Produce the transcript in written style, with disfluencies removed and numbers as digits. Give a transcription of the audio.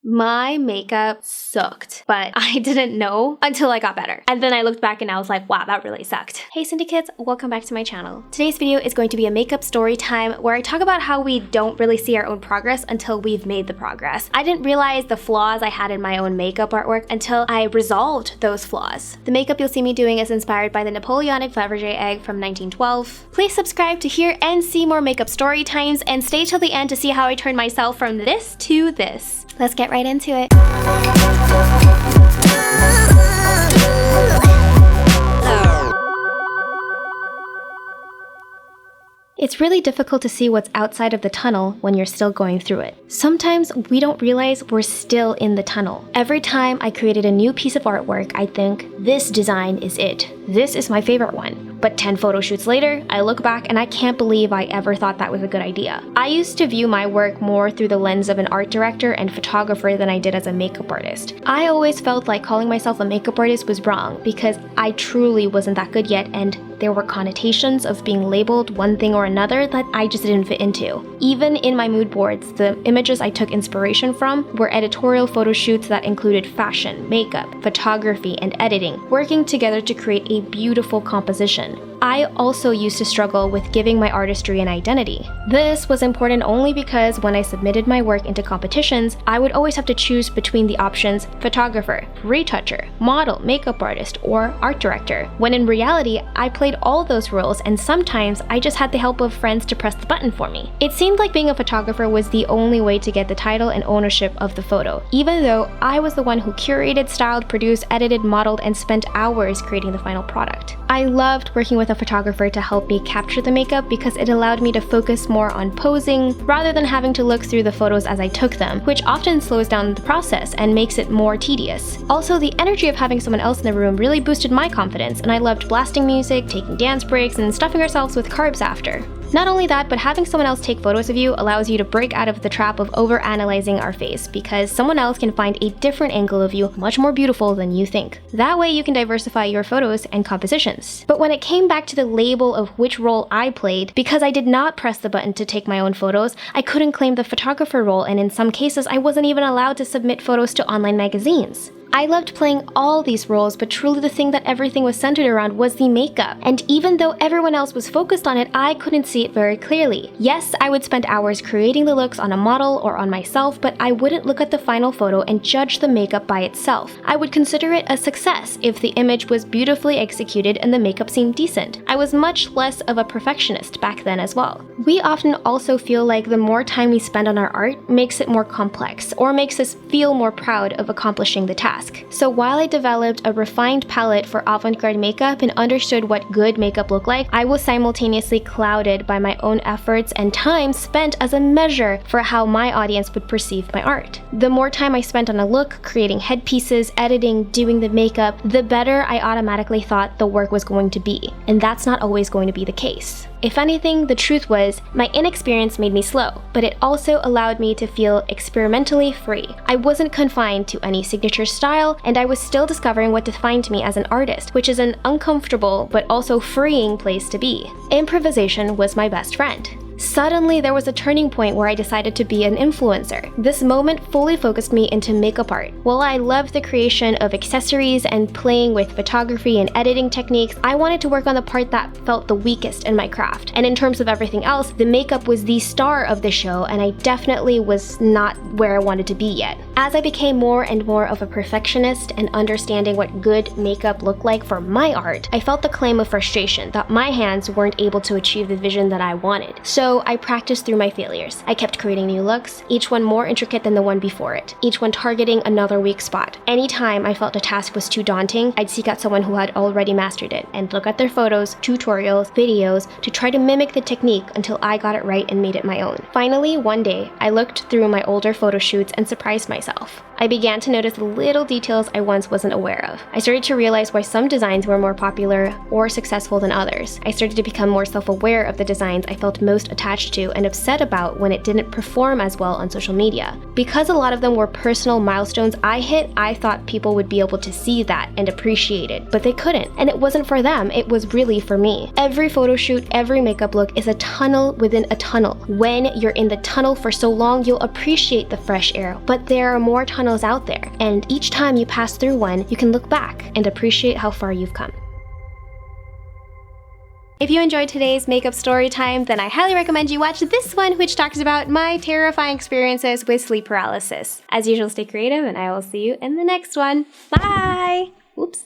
My makeup sucked, but I didn't know until I got better. And then I looked back and I was like, wow, that really sucked. Hey syndicates, welcome back to my channel. Today's video is going to be a makeup story time where I talk about how we don't really see our own progress until we've made the progress. I didn't realize the flaws I had in my own makeup artwork until I resolved those flaws. The makeup you'll see me doing is inspired by the Napoleonic Faberge Egg from 1912. Please subscribe to hear and see more makeup story times and stay till the end to see how I turned myself from this to this. Let's get right into it. It's really difficult to see what's outside of the tunnel when you're still going through it. Sometimes we don't realize we're still in the tunnel. Every time I created a new piece of artwork, I think, this design is it. This is my favorite one. But 10 photo shoots later, I look back and I can't believe I ever thought that was a good idea. I used to view my work more through the lens of an art director and photographer than I did as a makeup artist. I always felt like calling myself a makeup artist was wrong because I truly wasn't that good yet, and there were connotations of being labeled one thing or another that I just didn't fit into. Even in my mood boards, the images I took inspiration from were editorial photo shoots that included fashion, makeup, photography, and editing, working together to create a beautiful composition. I also used to struggle with giving my artistry an identity. This was important only because when I submitted my work into competitions, I would always have to choose between the options photographer, retoucher, model, makeup artist, or art director, when in reality, I played all those roles and sometimes I just had the help of friends to press the button for me. It seemed like being a photographer was the only way to get the title and ownership of the photo, even though I was the one who curated, styled, produced, edited, modeled, and spent hours creating the final product. I loved working with a photographer to help me capture the makeup because it allowed me to focus more on posing rather than having to look through the photos as I took them, which often slows down the process and makes it more tedious. Also, the energy of having someone else in the room really boosted my confidence, and I loved blasting music, taking dance breaks, and stuffing ourselves with carbs after. Not only that, but having someone else take photos of you allows you to break out of the trap of over-analyzing our face because someone else can find a different angle of you much more beautiful than you think. That way you can diversify your photos and compositions. But when it came back to the label of which role I played, because I did not press the button to take my own photos, I couldn't claim the photographer role, and in some cases I wasn't even allowed to submit photos to online magazines. I loved playing all these roles, but truly the thing that everything was centered around was the makeup. And even though everyone else was focused on it, I couldn't see it very clearly. Yes, I would spend hours creating the looks on a model or on myself, but I wouldn't look at the final photo and judge the makeup by itself. I would consider it a success if the image was beautifully executed and the makeup seemed decent. I was much less of a perfectionist back then as well. We often also feel like the more time we spend on our art makes it more complex, or makes us feel more proud of accomplishing the task. So while I developed a refined palette for avant-garde makeup and understood what good makeup looked like, I was simultaneously clouded by my own efforts and time spent as a measure for how my audience would perceive my art. The more time I spent on a look, creating headpieces, editing, doing the makeup, the better I automatically thought the work was going to be. And that's not always going to be the case. If anything, the truth was, my inexperience made me slow, but it also allowed me to feel experimentally free. I wasn't confined to any signature style, and I was still discovering what defined me as an artist, which is an uncomfortable but also freeing place to be. Improvisation was my best friend. Suddenly, there was a turning point where I decided to be an influencer. This moment fully focused me into makeup art. While I loved the creation of accessories and playing with photography and editing techniques, I wanted to work on the part that felt the weakest in my craft. And in terms of everything else, the makeup was the star of the show, and I definitely was not where I wanted to be yet. As I became more and more of a perfectionist and understanding what good makeup looked like for my art, I felt the claim of frustration that my hands weren't able to achieve the vision that I wanted. So I practiced through my failures. I kept creating new looks, each one more intricate than the one before it, each one targeting another weak spot. Anytime I felt a task was too daunting, I'd seek out someone who had already mastered it and look at their photos, tutorials, videos to try to mimic the technique until I got it right and made it my own. Finally, one day, I looked through my older photo shoots and surprised myself. I began to notice the little details I once wasn't aware of. I started to realize why some designs were more popular or successful than others. I started to become more self-aware of the designs I felt most attached to and upset about when it didn't perform as well on social media. Because a lot of them were personal milestones I hit, I thought people would be able to see that and appreciate it, but they couldn't. And it wasn't for them, it was really for me. Every photo shoot, every makeup look is a tunnel within a tunnel. When you're in the tunnel for so long, you'll appreciate the fresh air, but there are more tunnels out there. And each time you pass through one, you can look back and appreciate how far you've come. If you enjoyed today's makeup story time, then I highly recommend you watch this one, which talks about my terrifying experiences with sleep paralysis. As usual, stay creative, and I will see you in the next one. Bye! Oops.